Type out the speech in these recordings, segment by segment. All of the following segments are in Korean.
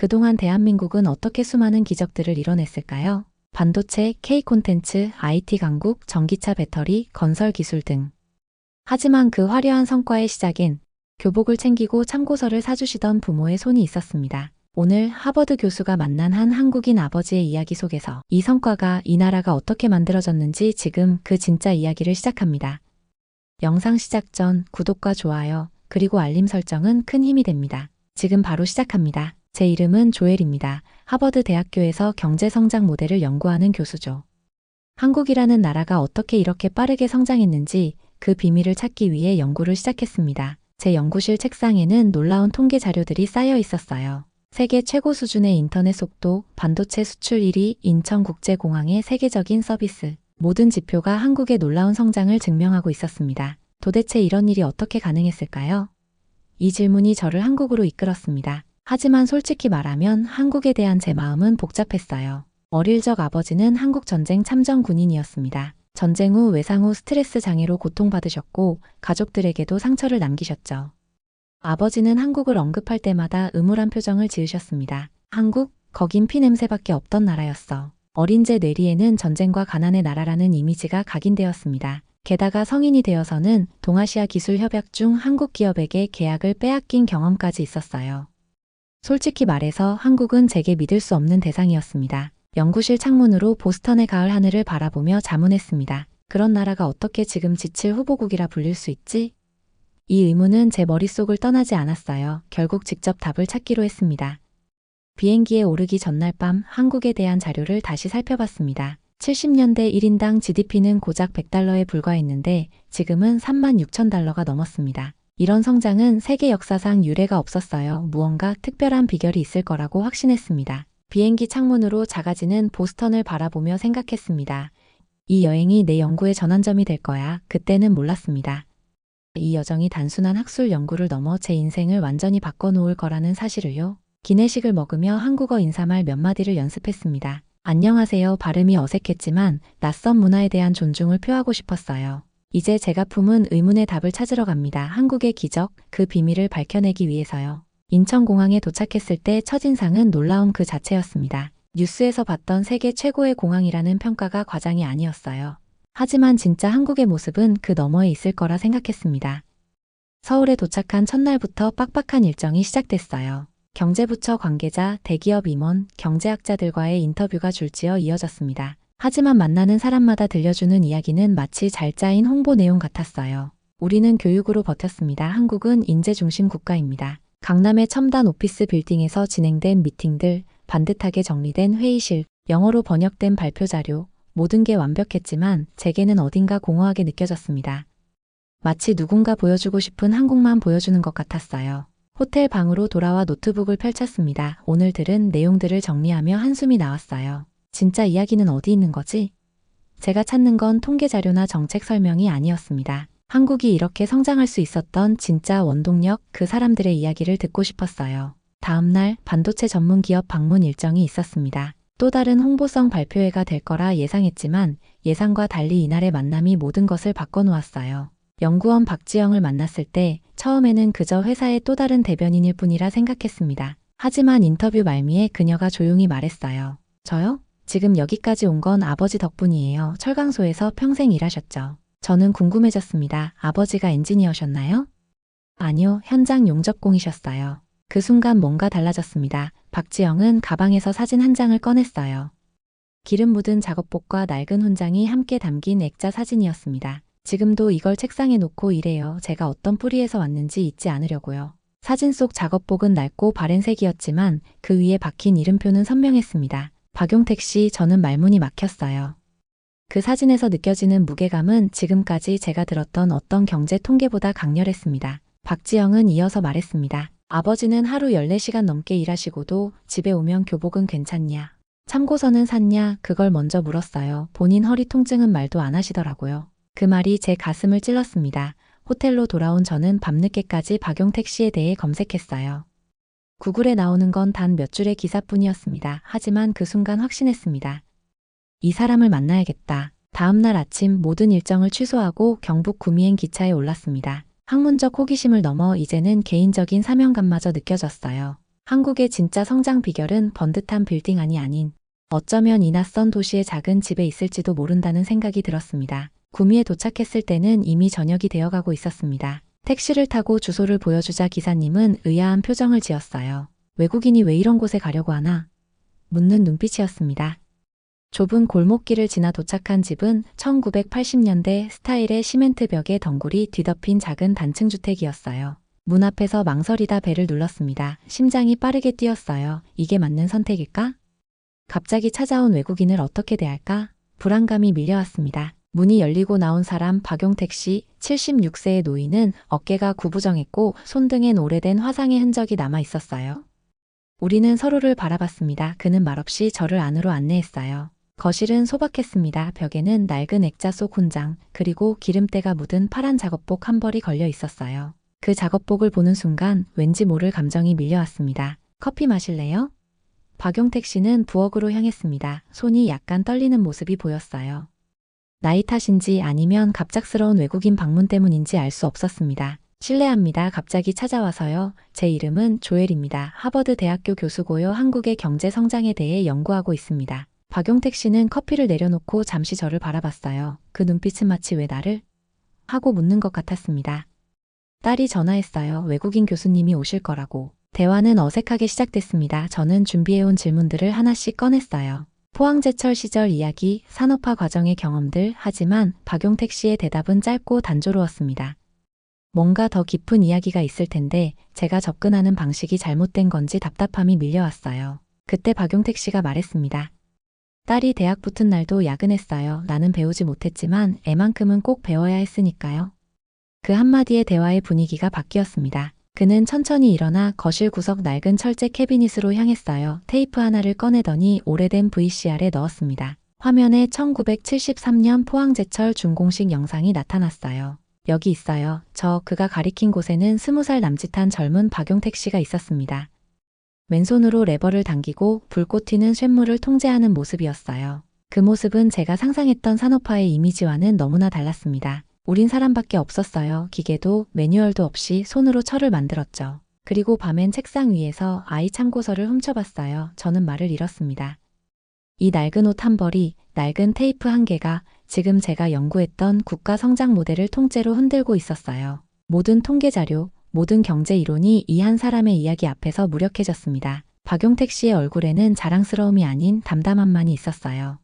그동안 대한민국은 어떻게 수많은 기적들을 이뤄냈을까요? 반도체, K콘텐츠, IT 강국, 전기차 배터리, 건설 기술 등. 하지만 그 화려한 성과의 시작엔 교복을 챙기고 참고서를 사주시던 부모의 손이 있었습니다. 오늘 하버드 교수가 만난 한 한국인 아버지의 이야기 속에서 이 성과가, 이 나라가 어떻게 만들어졌는지 지금 그 진짜 이야기를 시작합니다. 영상 시작 전 구독과 좋아요, 그리고 알림 설정은 큰 힘이 됩니다. 지금 바로 시작합니다. 제 이름은 조엘입니다. 하버드 대학교에서 경제 성장 모델을 연구하는 교수죠. 한국이라는 나라가 어떻게 이렇게 빠르게 성장했는지 그 비밀을 찾기 위해 연구를 시작했습니다. 제 연구실 책상에는 놀라운 통계 자료들이 쌓여 있었어요. 세계 최고 수준의 인터넷 속도, 반도체 수출 1위, 인천국제공항의 세계적인 서비스, 모든 지표가 한국의 놀라운 성장을 증명하고 있었습니다. 도대체 이런 일이 어떻게 가능했을까요? 이 질문이 저를 한국으로 이끌었습니다. 하지만 솔직히 말하면 한국에 대한 제 마음은 복잡했어요. 어릴 적 아버지는 한국전쟁 참전 군인이었습니다. 전쟁 후 외상 후 스트레스 장애로 고통받으셨고 가족들에게도 상처를 남기셨죠. 아버지는 한국을 언급할 때마다 음울한 표정을 지으셨습니다. 한국? 거긴 피냄새밖에 없던 나라였어. 어린 제 뇌리에는 전쟁과 가난의 나라라는 이미지가 각인되었습니다. 게다가 성인이 되어서는 동아시아 기술 협약 중 한국 기업에게 계약을 빼앗긴 경험까지 있었어요. 솔직히 말해서 한국은 제게 믿을 수 없는 대상이었습니다. 연구실 창문으로 보스턴의 가을 하늘을 바라보며 자문했습니다. 그런 나라가 어떻게 지금 지칠 후보국이라 불릴 수 있지? 이 의문은 제 머릿속을 떠나지 않았어요. 결국 직접 답을 찾기로 했습니다. 비행기에 오르기 전날 밤 한국에 대한 자료를 다시 살펴봤습니다. 70년대 1인당 GDP는 고작 $100에 불과했는데 지금은 36,000달러가 넘었습니다. 이런 성장은 세계 역사상 유례가 없었어요. 무언가 특별한 비결이 있을 거라고 확신했습니다. 비행기 창문으로 작아지는 보스턴을 바라보며 생각했습니다. 이 여행이 내 연구의 전환점이 될 거야. 그때는 몰랐습니다. 이 여정이 단순한 학술 연구를 넘어 제 인생을 완전히 바꿔놓을 거라는 사실을요. 기내식을 먹으며 한국어 인사말 몇 마디를 연습했습니다. 안녕하세요. 발음이 어색했지만 낯선 문화에 대한 존중을 표하고 싶었어요. 이제 제가 품은 의문의 답을 찾으러 갑니다. 한국의 기적, 그 비밀을 밝혀내기 위해서요. 인천공항에 도착했을 때 첫인상은 놀라움 그 자체였습니다. 뉴스에서 봤던 세계 최고의 공항이라는 평가가 과장이 아니었어요. 하지만 진짜 한국의 모습은 그 너머에 있을 거라 생각했습니다. 서울에 도착한 첫날부터 빡빡한 일정이 시작됐어요. 경제부처 관계자, 대기업 임원, 경제학자들과의 인터뷰가 줄지어 이어졌습니다. 하지만 만나는 사람마다 들려주는 이야기는 마치 잘 짜인 홍보 내용 같았어요. 우리는 교육으로 버텼습니다. 한국은 인재 중심 국가입니다. 강남의 첨단 오피스 빌딩에서 진행된 미팅들, 반듯하게 정리된 회의실, 영어로 번역된 발표 자료, 모든 게 완벽했지만 제게는 어딘가 공허하게 느껴졌습니다. 마치 누군가 보여주고 싶은 한국만 보여주는 것 같았어요. 호텔 방으로 돌아와 노트북을 펼쳤습니다. 오늘 들은 내용들을 정리하며 한숨이 나왔어요. 진짜 이야기는 어디 있는 거지? 제가 찾는 건 통계 자료나 정책 설명이 아니었습니다. 한국이 이렇게 성장할 수 있었던 진짜 원동력, 그 사람들의 이야기를 듣고 싶었어요. 다음 날 반도체 전문 기업 방문 일정이 있었습니다. 또 다른 홍보성 발표회가 될 거라 예상했지만 예상과 달리 이날의 만남이 모든 것을 바꿔놓았어요. 연구원 박지영을 만났을 때 처음에는 그저 회사의 또 다른 대변인일 뿐이라 생각했습니다. 하지만 인터뷰 말미에 그녀가 조용히 말했어요. 저요? 지금 여기까지 온 건 아버지 덕분이에요. 철강소에서 평생 일하셨죠. 저는 궁금해졌습니다. 아버지가 엔지니어셨나요? 아니요, 현장 용접공이셨어요. 그 순간 뭔가 달라졌습니다. 박지영은 가방에서 사진 한 장을 꺼냈어요. 기름 묻은 작업복과 낡은 훈장이 함께 담긴 액자 사진이었습니다. 지금도 이걸 책상에 놓고 일해요. 제가 어떤 뿌리에서 왔는지 잊지 않으려고요. 사진 속 작업복은 낡고 바랜색이었지만 그 위에 박힌 이름표는 선명했습니다. 박용택 씨. 저는 말문이 막혔어요. 그 사진에서 느껴지는 무게감은 지금까지 제가 들었던 어떤 경제 통계보다 강렬했습니다. 박지영은 이어서 말했습니다. 아버지는 하루 14시간 넘게 일하시고도 집에 오면 교복은 괜찮냐? 참고서는 샀냐? 그걸 먼저 물었어요. 본인 허리 통증은 말도 안 하시더라고요. 그 말이 제 가슴을 찔렀습니다. 호텔로 돌아온 저는 밤늦게까지 박용택 씨에 대해 검색했어요. 구글에 나오는 건 단 몇 줄의 기사뿐이었습니다. 하지만 그 순간 확신했습니다. 이 사람을 만나야겠다. 다음 날 아침 모든 일정을 취소하고 경북 구미행 기차에 올랐습니다. 학문적 호기심을 넘어 이제는 개인적인 사명감마저 느껴졌어요. 한국의 진짜 성장 비결은 번듯한 빌딩 안이 아닌 어쩌면 이 낯선 도시의 작은 집에 있을지도 모른다는 생각이 들었습니다. 구미에 도착했을 때는 이미 저녁이 되어가고 있었습니다. 택시를 타고 주소를 보여주자 기사님은 의아한 표정을 지었어요. 외국인이 왜 이런 곳에 가려고 하나? 묻는 눈빛이었습니다. 좁은 골목길을 지나 도착한 집은 1980년대 스타일의 시멘트 벽에 덩굴이 뒤덮인 작은 단층 주택이었어요. 문 앞에서 망설이다 벨을 눌렀습니다. 심장이 빠르게 뛰었어요. 이게 맞는 선택일까? 갑자기 찾아온 외국인을 어떻게 대할까? 불안감이 밀려왔습니다. 문이 열리고 나온 사람 박용택 씨, 76세의 노인은 어깨가 구부정했고 손등엔 오래된 화상의 흔적이 남아 있었어요. 우리는 서로를 바라봤습니다. 그는 말없이 저를 안으로 안내했어요. 거실은 소박했습니다. 벽에는 낡은 액자 속 훈장, 그리고 기름때가 묻은 파란 작업복 한 벌이 걸려 있었어요. 그 작업복을 보는 순간 왠지 모를 감정이 밀려왔습니다. 커피 마실래요? 박용택 씨는 부엌으로 향했습니다. 손이 약간 떨리는 모습이 보였어요. 나이 탓인지 아니면 갑작스러운 외국인 방문 때문인지 알 수 없었습니다. 실례합니다. 갑자기 찾아와서요. 제 이름은 조엘입니다. 하버드 대학교 교수고요. 한국의 경제 성장에 대해 연구하고 있습니다. 박용택 씨는 커피를 내려놓고 잠시 저를 바라봤어요. 그 눈빛은 마치 왜 나를? 하고 묻는 것 같았습니다. 딸이 전화했어요. 외국인 교수님이 오실 거라고. 대화는 어색하게 시작됐습니다. 저는 준비해온 질문들을 하나씩 꺼냈어요. 포항제철 시절 이야기, 산업화 과정의 경험들, 하지만 박용택 씨의 대답은 짧고 단조로웠습니다. 뭔가 더 깊은 이야기가 있을 텐데 제가 접근하는 방식이 잘못된 건지 답답함이 밀려왔어요. 그때 박용택 씨가 말했습니다. 딸이 대학 붙은 날도 야근했어요. 나는 배우지 못했지만 애만큼은 꼭 배워야 했으니까요. 그 한마디에 대화의 분위기가 바뀌었습니다. 그는 천천히 일어나 거실 구석 낡은 철제 캐비닛으로 향했어요. 테이프 하나를 꺼내더니 오래된 VCR에 넣었습니다. 화면에 1973년 포항제철 준공식 영상이 나타났어요. 여기 있어요. 그가 가리킨 곳에는 20살 남짓한 젊은 박용택 씨가 있었습니다. 왼손으로 레버를 당기고 불꽃 튀는 쇳물을 통제하는 모습이었어요. 그 모습은 제가 상상했던 산업화의 이미지와는 너무나 달랐습니다. 우린 사람밖에 없었어요. 기계도 매뉴얼도 없이 손으로 철을 만들었죠. 그리고 밤엔 책상 위에서 아이 참고서를 훔쳐봤어요. 저는 말을 잃었습니다. 이 낡은 옷 한 벌이, 낡은 테이프 한 개가 지금 제가 연구했던 국가 성장 모델을 통째로 흔들고 있었어요. 모든 통계 자료, 모든 경제 이론이 이 한 사람의 이야기 앞에서 무력해졌습니다. 박용택 씨의 얼굴에는 자랑스러움이 아닌 담담함만이 있었어요.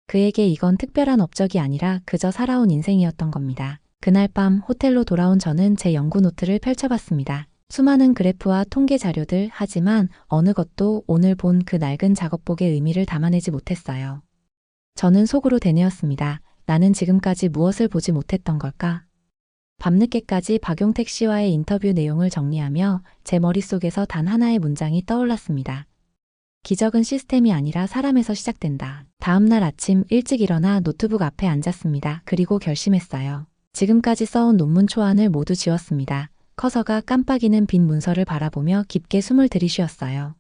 그에게 이건 특별한 업적이 아니라 그저 살아온 인생이었던 겁니다. 그날 밤 호텔로 돌아온 저는 제 연구 노트를 펼쳐봤습니다. 수많은 그래프와 통계 자료들, 하지만 어느 것도 오늘 본 그 낡은 작업복의 의미를 담아내지 못했어요. 저는 속으로 되뇌었습니다. 나는 지금까지 무엇을 보지 못했던 걸까? 밤늦게까지 박용택 씨와의 인터뷰 내용을 정리하며 제 머릿속에서 단 하나의 문장이 떠올랐습니다. 기적은 시스템이 아니라 사람에서 시작된다. 다음 날 아침 일찍 일어나 노트북 앞에 앉았습니다. 그리고 결심했어요. 지금까지 써온 논문 초안을 모두 지웠습니다. 커서가 깜빡이는 빈 문서를 바라보며 깊게 숨을 들이쉬었어요.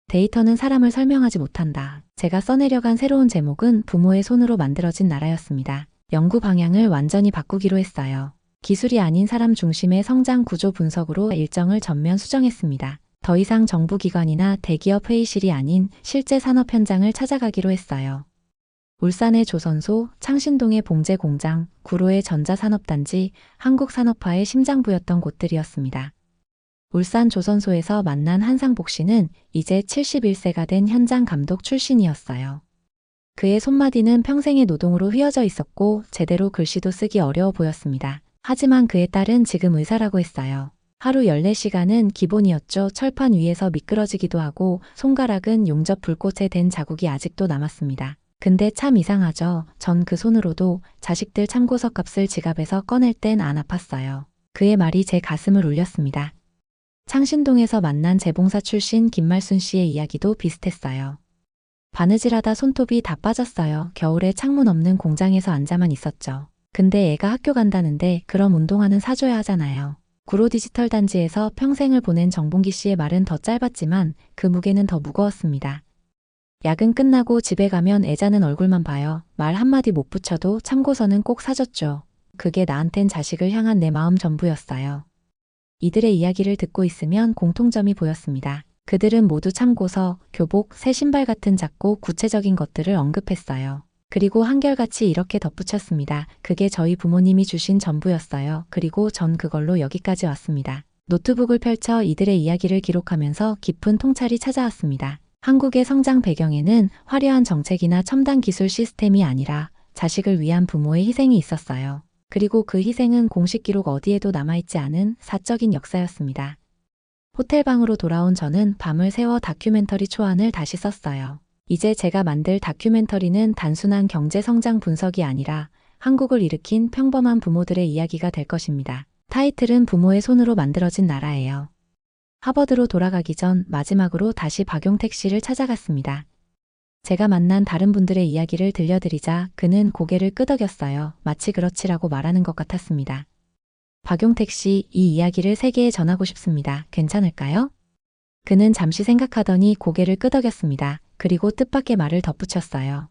데이터는 사람을 설명하지 못한다. 제가 써내려간 새로운 제목은 부모의 손으로 만들어진 나라였습니다. 연구 방향을 완전히 바꾸기로 했어요. 기술이 아닌 사람 중심의 성장 구조 분석으로 일정을 전면 수정했습니다. 더 이상 정부기관이나 대기업 회의실이 아닌 실제 산업 현장을 찾아가기로 했어요. 울산의 조선소, 창신동의 봉제공장, 구로의 전자산업단지, 한국 산업화의 심장부였던 곳들이었습니다. 울산 조선소에서 만난 한상복 씨는 이제 71세가 된 현장 감독 출신이었어요. 그의 손마디는 평생의 노동으로 휘어져 있었고 제대로 글씨도 쓰기 어려워 보였습니다. 하지만 그의 딸은 지금 의사라고 했어요. 하루 14시간은 기본이었죠. 철판 위에서 미끄러지기도 하고 손가락은 용접 불꽃에 댄 자국이 아직도 남았습니다. 근데 참 이상하죠. 전 그 손으로도 자식들 참고서 값을 지갑에서 꺼낼 땐 안 아팠어요. 그의 말이 제 가슴을 울렸습니다. 창신동에서 만난 재봉사 출신 김말순 씨의 이야기도 비슷했어요. 바느질하다 손톱이 다 빠졌어요. 겨울에 창문 없는 공장에서 앉아만 있었죠. 근데 애가 학교 간다는데 그럼 운동화는 사줘야 하잖아요. 구로 디지털 단지에서 평생을 보낸 정봉기 씨의 말은 더 짧았지만 그 무게는 더 무거웠습니다. 야근 끝나고 집에 가면 애자는 얼굴만 봐요. 말 한마디 못 붙여도 참고서는 꼭 사줬죠. 그게 나한텐 자식을 향한 내 마음 전부였어요. 이들의 이야기를 듣고 있으면 공통점이 보였습니다. 그들은 모두 참고서, 교복, 새 신발 같은 작고 구체적인 것들을 언급했어요. 그리고 한결같이 이렇게 덧붙였습니다. 그게 저희 부모님이 주신 전부였어요. 그리고 전 그걸로 여기까지 왔습니다. 노트북을 펼쳐 이들의 이야기를 기록하면서 깊은 통찰이 찾아왔습니다. 한국의 성장 배경에는 화려한 정책이나 첨단 기술 시스템이 아니라 자식을 위한 부모의 희생이 있었어요. 그리고 그 희생은 공식 기록 어디에도 남아있지 않은 사적인 역사였습니다. 호텔방으로 돌아온 저는 밤을 새워 다큐멘터리 초안을 다시 썼어요. 이제 제가 만들 다큐멘터리는 단순한 경제 성장 분석이 아니라 한국을 일으킨 평범한 부모들의 이야기가 될 것입니다. 타이틀은 부모의 손으로 만들어진 나라예요. 하버드로 돌아가기 전 마지막으로 다시 박용택 씨를 찾아갔습니다. 제가 만난 다른 분들의 이야기를 들려드리자 그는 고개를 끄덕였어요. 마치 그렇지라고 말하는 것 같았습니다. 박용택 씨, 이 이야기를 세계에 전하고 싶습니다. 괜찮을까요? 그는 잠시 생각하더니 고개를 끄덕였습니다. 그리고 뜻밖의 말을 덧붙였어요.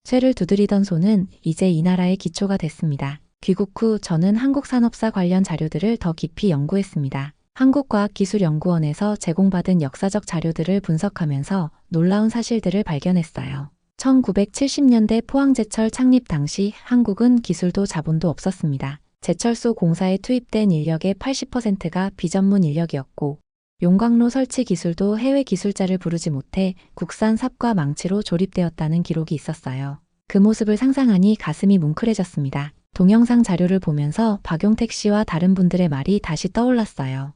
쇠를 두드리던 손은 이제 이 나라의 기초가 됐습니다. 귀국 후 저는 한국 산업사 관련 자료들을 더 깊이 연구했습니다. 한국과학기술연구원에서 제공받은 역사적 자료들을 분석하면서 놀라운 사실들을 발견했어요. 1970년대 포항제철 창립 당시 한국은 기술도 자본도 없었습니다. 제철소 공사에 투입된 인력의 80%가 비전문 인력이었고 용광로 설치 기술도 해외 기술자를 부르지 못해 국산 삽과 망치로 조립되었다는 기록이 있었어요. 그 모습을 상상하니 가슴이 뭉클해졌습니다. 동영상 자료를 보면서 박용택 씨와 다른 분들의 말이 다시 떠올랐어요.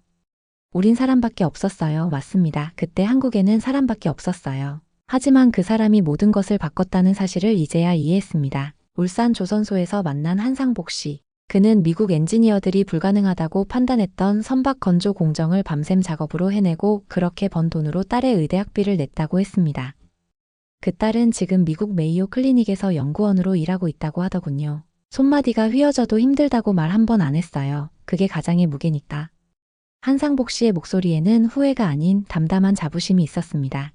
우린 사람밖에 없었어요. 맞습니다. 그때 한국에는 사람밖에 없었어요. 하지만 그 사람이 모든 것을 바꿨다는 사실을 이제야 이해했습니다. 울산 조선소에서 만난 한상복 씨. 그는 미국 엔지니어들이 불가능하다고 판단했던 선박 건조 공정을 밤샘 작업으로 해내고 그렇게 번 돈으로 딸의 의대 학비를 냈다고 했습니다. 그 딸은 지금 미국 메이오 클리닉에서 연구원으로 일하고 있다고 하더군요. 손마디가 휘어져도 힘들다고 말 한 번 안 했어요. 그게 가장의 무게니까. 한상복 씨의 목소리에는 후회가 아닌 담담한 자부심이 있었습니다.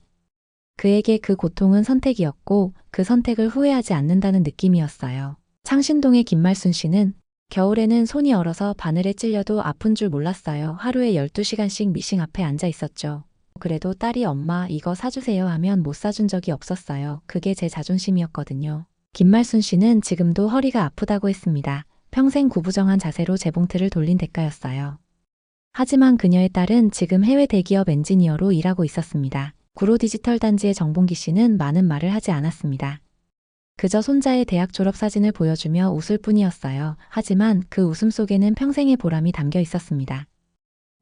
그에게 그 고통은 선택이었고 그 선택을 후회하지 않는다는 느낌이었어요. 창신동의 김말순 씨는 겨울에는 손이 얼어서 바늘에 찔려도 아픈 줄 몰랐어요. 하루에 12시간씩 미싱 앞에 앉아 있었죠. 그래도 딸이 엄마 이거 사주세요 하면 못 사준 적이 없었어요. 그게 제 자존심이었거든요. 김말순 씨는 지금도 허리가 아프다고 했습니다. 평생 구부정한 자세로 재봉틀을 돌린 대가였어요. 하지만 그녀의 딸은 지금 해외 대기업 엔지니어로 일하고 있었습니다. 구로 디지털 단지의 정봉기 씨는 많은 말을 하지 않았습니다. 그저 손자의 대학 졸업 사진을 보여주며 웃을 뿐이었어요. 하지만 그 웃음 속에는 평생의 보람이 담겨 있었습니다.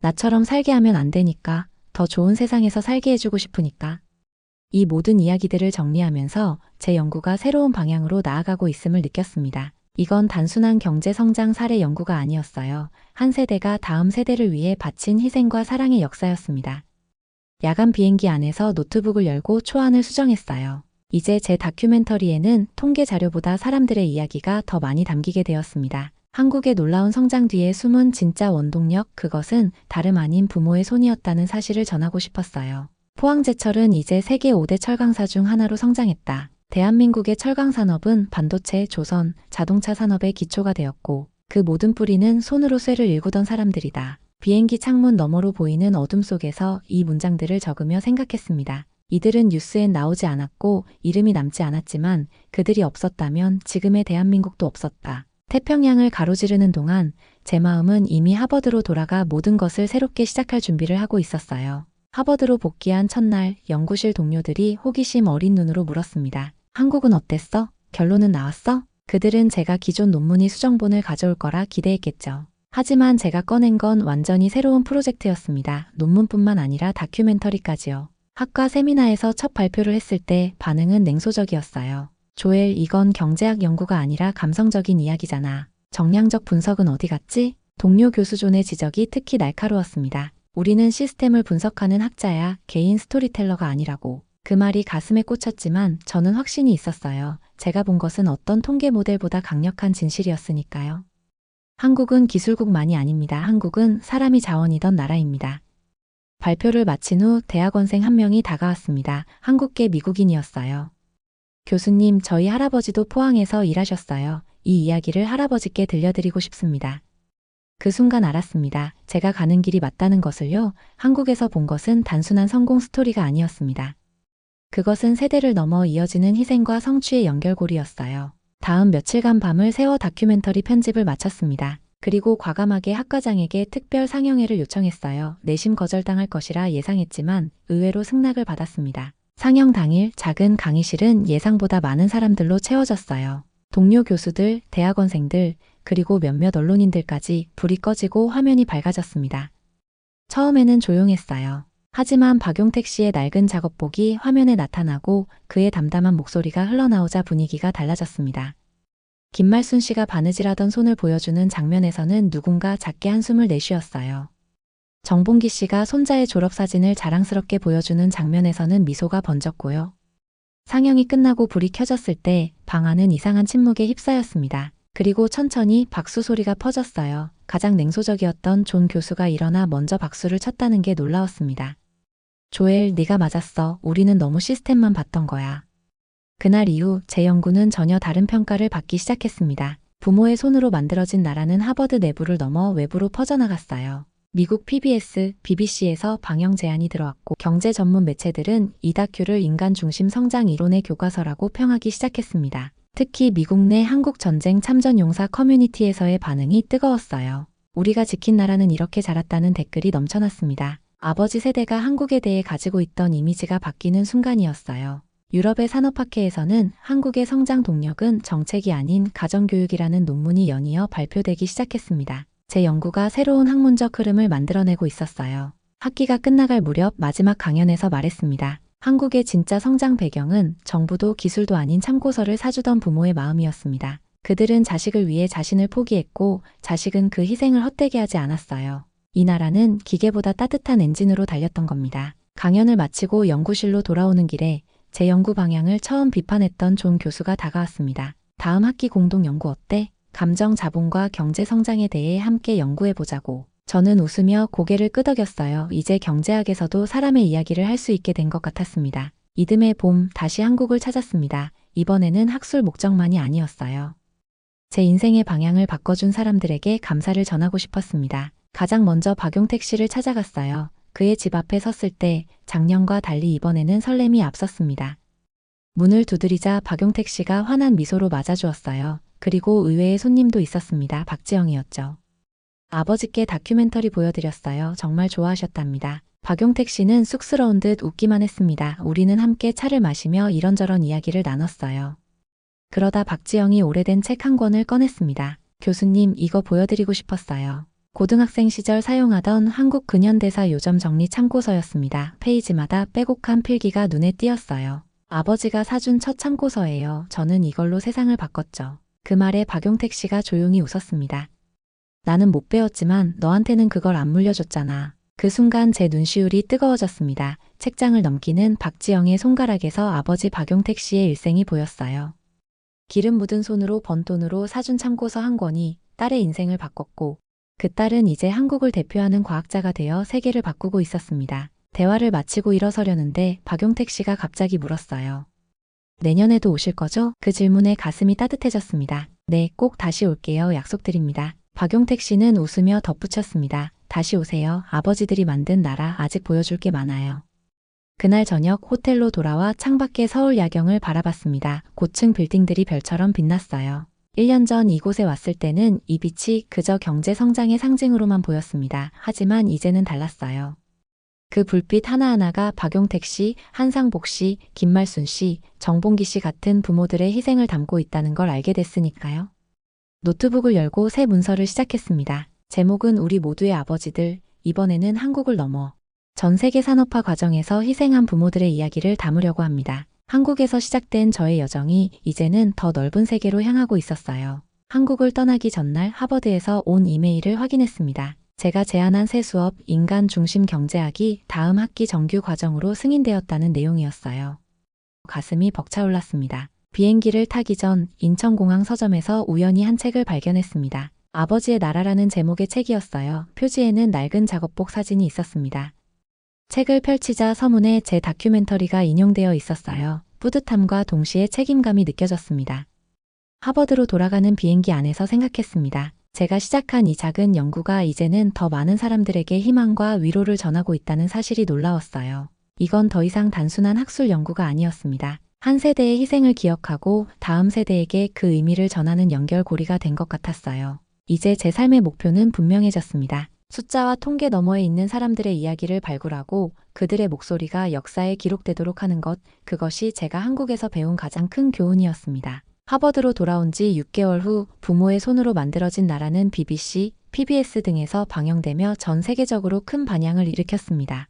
나처럼 살게 하면 안 되니까, 더 좋은 세상에서 살게 해주고 싶으니까. 이 모든 이야기들을 정리하면서 제 연구가 새로운 방향으로 나아가고 있음을 느꼈습니다. 이건 단순한 경제 성장 사례 연구가 아니었어요. 한 세대가 다음 세대를 위해 바친 희생과 사랑의 역사였습니다. 야간 비행기 안에서 노트북을 열고 초안을 수정했어요. 이제 제 다큐멘터리에는 통계 자료보다 사람들의 이야기가 더 많이 담기게 되었습니다. 한국의 놀라운 성장 뒤에 숨은 진짜 원동력, 그것은 다름 아닌 부모의 손이었다는 사실을 전하고 싶었어요. 포항제철은 이제 세계 5대 철강사 중 하나로 성장했다. 대한민국의 철강 산업은 반도체, 조선, 자동차 산업의 기초가 되었고 그 모든 뿌리는 손으로 쇠를 일구던 사람들이다. 비행기 창문 너머로 보이는 어둠 속에서 이 문장들을 적으며 생각했습니다. 이들은 뉴스엔 나오지 않았고 이름이 남지 않았지만 그들이 없었다면 지금의 대한민국도 없었다. 태평양을 가로지르는 동안 제 마음은 이미 하버드로 돌아가 모든 것을 새롭게 시작할 준비를 하고 있었어요. 하버드로 복귀한 첫날 연구실 동료들이 호기심 어린 눈으로 물었습니다. 한국은 어땠어? 결론은 나왔어? 그들은 제가 기존 논문이 수정본을 가져올 거라 기대했겠죠. 하지만 제가 꺼낸 건 완전히 새로운 프로젝트였습니다. 논문뿐만 아니라 다큐멘터리까지요. 학과 세미나에서 첫 발표를 했을 때 반응은 냉소적이었어요. 조엘, 이건 경제학 연구가 아니라 감성적인 이야기잖아. 정량적 분석은 어디 갔지? 동료 교수 존의 지적이 특히 날카로웠습니다. 우리는 시스템을 분석하는 학자야, 개인 스토리텔러가 아니라고. 그 말이 가슴에 꽂혔지만 저는 확신이 있었어요. 제가 본 것은 어떤 통계 모델보다 강력한 진실이었으니까요. 한국은 기술국만이 아닙니다. 한국은 사람이 자원이던 나라입니다. 발표를 마친 후 대학원생 한 명이 다가왔습니다. 한국계 미국인이었어요. 교수님, 저희 할아버지도 포항에서 일하셨어요. 이 이야기를 할아버지께 들려드리고 싶습니다. 그 순간 알았습니다. 제가 가는 길이 맞다는 것을요. 한국에서 본 것은 단순한 성공 스토리가 아니었습니다. 그것은 세대를 넘어 이어지는 희생과 성취의 연결고리였어요. 다음 며칠간 밤을 새워 다큐멘터리 편집을 마쳤습니다. 그리고 과감하게 학과장에게 특별 상영회를 요청했어요. 내심 거절당할 것이라 예상했지만 의외로 승낙을 받았습니다. 상영 당일 작은 강의실은 예상보다 많은 사람들로 채워졌어요. 동료 교수들, 대학원생들, 그리고 몇몇 언론인들까지 불이 꺼지고 화면이 밝아졌습니다. 처음에는 조용했어요. 하지만 박용택 씨의 낡은 작업복이 화면에 나타나고 그의 담담한 목소리가 흘러나오자 분위기가 달라졌습니다. 김말순 씨가 바느질하던 손을 보여주는 장면에서는 누군가 작게 한숨을 내쉬었어요. 정봉기 씨가 손자의 졸업사진을 자랑스럽게 보여주는 장면에서는 미소가 번졌고요. 상영이 끝나고 불이 켜졌을 때 방 안은 이상한 침묵에 휩싸였습니다. 그리고 천천히 박수 소리가 퍼졌어요. 가장 냉소적이었던 존 교수가 일어나 먼저 박수를 쳤다는 게 놀라웠습니다. 조엘, 네가 맞았어. 우리는 너무 시스템만 봤던 거야. 그날 이후 제 연구는 전혀 다른 평가를 받기 시작했습니다. 부모의 손으로 만들어진 나라는 하버드 내부를 넘어 외부로 퍼져나갔어요. 미국 PBS, BBC에서 방영 제안이 들어왔고 경제 전문 매체들은 이 다큐를 인간 중심 성장 이론의 교과서라고 평하기 시작했습니다. 특히 미국 내 한국 전쟁 참전 용사 커뮤니티에서의 반응이 뜨거웠어요. 우리가 지킨 나라는 이렇게 자랐다는 댓글이 넘쳐났습니다. 아버지 세대가 한국에 대해 가지고 있던 이미지가 바뀌는 순간이었어요. 유럽의 산업학회에서는 한국의 성장 동력은 정책이 아닌 가정교육이라는 논문이 연이어 발표되기 시작했습니다. 제 연구가 새로운 학문적 흐름을 만들어내고 있었어요. 학기가 끝나갈 무렵 마지막 강연에서 말했습니다. 한국의 진짜 성장 배경은 정부도 기술도 아닌 참고서를 사주던 부모의 마음이었습니다. 그들은 자식을 위해 자신을 포기했고 자식은 그 희생을 헛되게 하지 않았어요. 이 나라는 기계보다 따뜻한 엔진으로 달렸던 겁니다. 강연을 마치고 연구실로 돌아오는 길에 제 연구 방향을 처음 비판했던 존 교수가 다가왔습니다. 다음 학기 공동 연구 어때? 감정 자본과 경제 성장에 대해 함께 연구해보자고. 저는 웃으며 고개를 끄덕였어요. 이제 경제학에서도 사람의 이야기를 할 수 있게 된 것 같았습니다. 이듬해 봄 다시 한국을 찾았습니다. 이번에는 학술 목적만이 아니었어요. 제 인생의 방향을 바꿔준 사람들에게 감사를 전하고 싶었습니다. 가장 먼저 박용택 씨를 찾아갔어요. 그의 집 앞에 섰을 때 작년과 달리 이번에는 설렘이 앞섰습니다. 문을 두드리자 박용택 씨가 환한 미소로 맞아주었어요. 그리고 의외의 손님도 있었습니다. 박지영이었죠. 아버지께 다큐멘터리 보여드렸어요. 정말 좋아하셨답니다. 박용택 씨는 쑥스러운 듯 웃기만 했습니다. 우리는 함께 차를 마시며 이런저런 이야기를 나눴어요. 그러다 박지영이 오래된 책 한 권을 꺼냈습니다. 교수님, 이거 보여드리고 싶었어요. 고등학생 시절 사용하던 한국 근현대사 요점 정리 참고서였습니다. 페이지마다 빼곡한 필기가 눈에 띄었어요. 아버지가 사준 첫 참고서예요. 저는 이걸로 세상을 바꿨죠. 그 말에 박용택 씨가 조용히 웃었습니다. 나는 못 배웠지만 너한테는 그걸 안 물려줬잖아. 그 순간 제 눈시울이 뜨거워졌습니다. 책장을 넘기는 박지영의 손가락에서 아버지 박용택 씨의 일생이 보였어요. 기름 묻은 손으로 번 돈으로 사준 참고서 한 권이 딸의 인생을 바꿨고 그 딸은 이제 한국을 대표하는 과학자가 되어 세계를 바꾸고 있었습니다. 대화를 마치고 일어서려는데 박용택 씨가 갑자기 물었어요. 내년에도 오실 거죠? 그 질문에 가슴이 따뜻해졌습니다. 네, 꼭 다시 올게요. 약속드립니다. 박용택 씨는 웃으며 덧붙였습니다. 다시 오세요. 아버지들이 만든 나라 아직 보여줄 게 많아요. 그날 저녁 호텔로 돌아와 창밖의 서울 야경을 바라봤습니다. 고층 빌딩들이 별처럼 빛났어요. 1년 전 이곳에 왔을 때는 이 빛이 그저 경제 성장의 상징으로만 보였습니다. 하지만 이제는 달랐어요. 그 불빛 하나하나가 박용택 씨, 한상복 씨, 김말순 씨, 정봉기 씨 같은 부모들의 희생을 담고 있다는 걸 알게 됐으니까요. 노트북을 열고 새 문서를 시작했습니다. 제목은 우리 모두의 아버지들, 이번에는 한국을 넘어 전 세계 산업화 과정에서 희생한 부모들의 이야기를 담으려고 합니다. 한국에서 시작된 저의 여정이 이제는 더 넓은 세계로 향하고 있었어요. 한국을 떠나기 전날 하버드에서 온 이메일을 확인했습니다. 제가 제안한 새 수업 인간 중심 경제학이 다음 학기 정규 과정으로 승인되었다는 내용이었어요. 가슴이 벅차올랐습니다. 비행기를 타기 전 인천공항 서점에서 우연히 한 책을 발견했습니다. 아버지의 나라라는 제목의 책이었어요. 표지에는 낡은 작업복 사진이 있었습니다. 책을 펼치자 서문에 제 다큐멘터리가 인용되어 있었어요. 뿌듯함과 동시에 책임감이 느껴졌습니다. 하버드로 돌아가는 비행기 안에서 생각했습니다. 제가 시작한 이 작은 연구가 이제는 더 많은 사람들에게 희망과 위로를 전하고 있다는 사실이 놀라웠어요. 이건 더 이상 단순한 학술 연구가 아니었습니다. 한 세대의 희생을 기억하고 다음 세대에게 그 의미를 전하는 연결고리가 된 것 같았어요. 이제 제 삶의 목표는 분명해졌습니다. 숫자와 통계 너머에 있는 사람들의 이야기를 발굴하고 그들의 목소리가 역사에 기록되도록 하는 것, 그것이 제가 한국에서 배운 가장 큰 교훈이었습니다. 하버드로 돌아온 지 6개월 후 부모의 손으로 만들어진 나라는 BBC, PBS 등에서 방영되며 전 세계적으로 큰 반향을 일으켰습니다.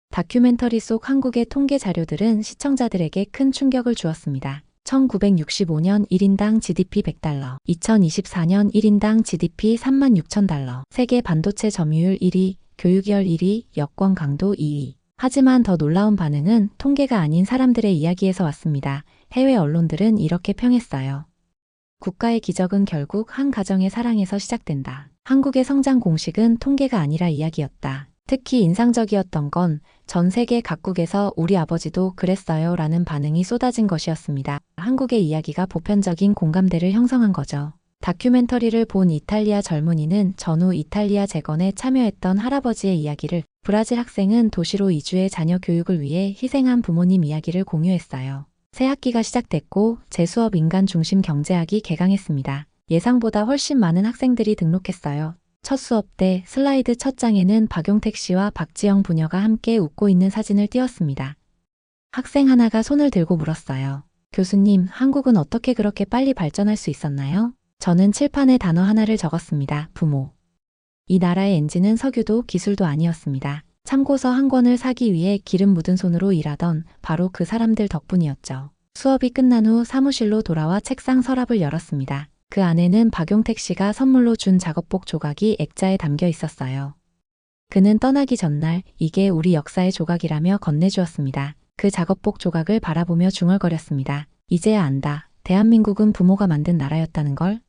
다큐멘터리 속 한국의 통계 자료들은 시청자들에게 큰 충격을 주었습니다. 1965년 1인당 GDP $100, 2024년 1인당 GDP $36,000, 세계 반도체 점유율 1위, 교육열 1위, 여권 강도 2위. 하지만 더 놀라운 반응은 통계가 아닌 사람들의 이야기에서 왔습니다. 해외 언론들은 이렇게 평했어요. 국가의 기적은 결국 한 가정의 사랑에서 시작된다. 한국의 성장 공식은 통계가 아니라 이야기였다. 특히 인상적이었던 건 전 세계 각국에서 우리 아버지도 그랬어요 라는 반응이 쏟아진 것이었습니다. 한국의 이야기가 보편적인 공감대를 형성한 거죠. 다큐멘터리를 본 이탈리아 젊은이는 전후 이탈리아 재건에 참여했던 할아버지의 이야기를, 브라질 학생은 도시로 이주해 자녀 교육을 위해 희생한 부모님 이야기를 공유했어요. 새 학기가 시작됐고 제 수업 인간 중심 경제학이 개강했습니다. 예상보다 훨씬 많은 학생들이 등록했어요. 첫 수업 때 슬라이드 첫 장에는 박용택 씨와 박지영 부녀가 함께 웃고 있는 사진을 띄웠습니다. 학생 하나가 손을 들고 물었어요. 교수님, 한국은 어떻게 그렇게 빨리 발전할 수 있었나요? 저는 칠판에 단어 하나를 적었습니다. 부모. 이 나라의 엔진은 석유도 기술도 아니었습니다. 참고서 한 권을 사기 위해 기름 묻은 손으로 일하던 바로 그 사람들 덕분이었죠. 수업이 끝난 후 사무실로 돌아와 책상 서랍을 열었습니다. 그 안에는 박용택 씨가 선물로 준 작업복 조각이 액자에 담겨 있었어요. 그는 떠나기 전날 이게 우리 역사의 조각이라며 건네주었습니다. 그 작업복 조각을 바라보며 중얼거렸습니다. 이제야 안다. 대한민국은 부모가 만든 나라였다는 걸.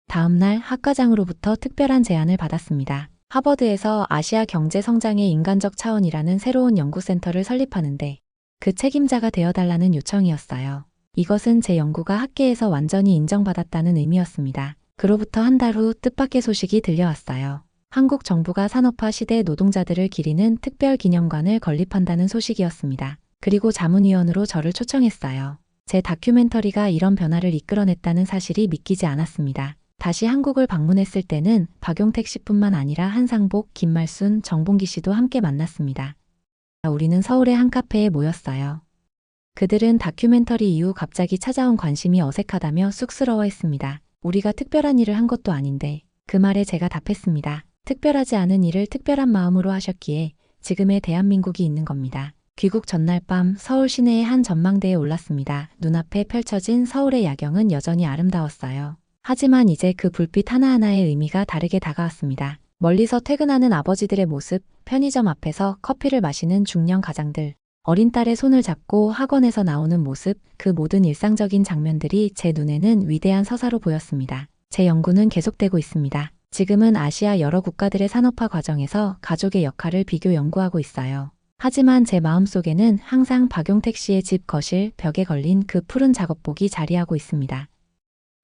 다음 날 학과장으로부터 특별한 제안을 받았습니다. 하버드에서 아시아 경제 성장의 인간적 차원이라는 새로운 연구센터를 설립하는데 그 책임자가 되어달라는 요청이었어요. 이것은 제 연구가 학계에서 완전히 인정받았다는 의미였습니다. 그로부터 한 달 후 뜻밖의 소식이 들려왔어요. 한국 정부가 산업화 시대 노동자들을 기리는 특별 기념관을 건립한다는 소식이었습니다. 그리고 자문위원으로 저를 초청했어요. 제 다큐멘터리가 이런 변화를 이끌어냈다는 사실이 믿기지 않았습니다. 다시 한국을 방문했을 때는 박용택 씨뿐만 아니라 한상복, 김말순, 정봉기 씨도 함께 만났습니다. 우리는 서울의 한 카페에 모였어요. 그들은 다큐멘터리 이후 갑자기 찾아온 관심이 어색하다며 쑥스러워했습니다. 우리가 특별한 일을 한 것도 아닌데. 그 말에 제가 답했습니다. 특별하지 않은 일을 특별한 마음으로 하셨기에 지금의 대한민국이 있는 겁니다. 귀국 전날 밤 서울 시내의 한 전망대에 올랐습니다. 눈앞에 펼쳐진 서울의 야경은 여전히 아름다웠어요. 하지만 이제 그 불빛 하나하나의 의미가 다르게 다가왔습니다. 멀리서 퇴근하는 아버지들의 모습, 편의점 앞에서 커피를 마시는 중년 가장들, 어린 딸의 손을 잡고 학원에서 나오는 모습, 그 모든 일상적인 장면들이 제 눈에는 위대한 서사로 보였습니다. 제 연구는 계속되고 있습니다. 지금은 아시아 여러 국가들의 산업화 과정에서 가족의 역할을 비교 연구하고 있어요. 하지만 제 마음속에는 항상 박용택 씨의 집 거실 벽에 걸린 그 푸른 작업복이 자리하고 있습니다.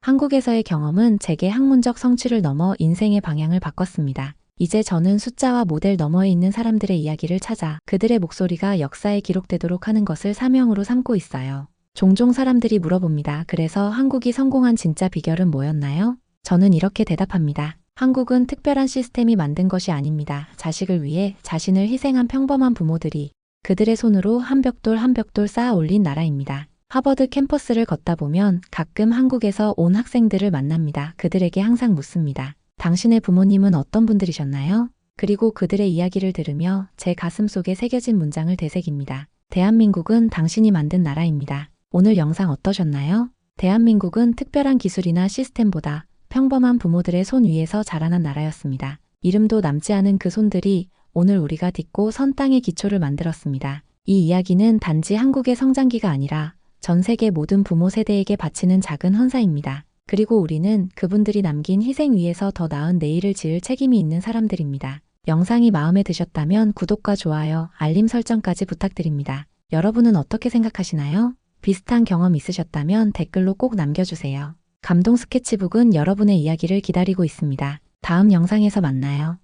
한국에서의 경험은 제게 학문적 성취를 넘어 인생의 방향을 바꿨습니다. 이제 저는 숫자와 모델 너머에 있는 사람들의 이야기를 찾아 그들의 목소리가 역사에 기록되도록 하는 것을 사명으로 삼고 있어요. 종종 사람들이 물어봅니다. 그래서 한국이 성공한 진짜 비결은 뭐였나요? 저는 이렇게 대답합니다. 한국은 특별한 시스템이 만든 것이 아닙니다. 자식을 위해 자신을 희생한 평범한 부모들이 그들의 손으로 한 벽돌 한 벽돌 쌓아 올린 나라입니다. 하버드 캠퍼스를 걷다 보면 가끔 한국에서 온 학생들을 만납니다. 그들에게 항상 묻습니다. 당신의 부모님은 어떤 분들이셨나요? 그리고 그들의 이야기를 들으며 제 가슴 속에 새겨진 문장을 되새깁니다. 대한민국은 당신이 만든 나라입니다. 오늘 영상 어떠셨나요? 대한민국은 특별한 기술이나 시스템보다 평범한 부모들의 손 위에서 자라난 나라였습니다. 이름도 남지 않은 그 손들이 오늘 우리가 딛고 선 땅의 기초를 만들었습니다. 이 이야기는 단지 한국의 성장기가 아니라 전 세계 모든 부모 세대에게 바치는 작은 헌사입니다. 그리고 우리는 그분들이 남긴 희생 위에서 더 나은 내일을 지을 책임이 있는 사람들입니다. 영상이 마음에 드셨다면 구독과 좋아요, 알림 설정까지 부탁드립니다. 여러분은 어떻게 생각하시나요? 비슷한 경험 있으셨다면 댓글로 꼭 남겨주세요. 감동 스케치북은 여러분의 이야기를 기다리고 있습니다. 다음 영상에서 만나요.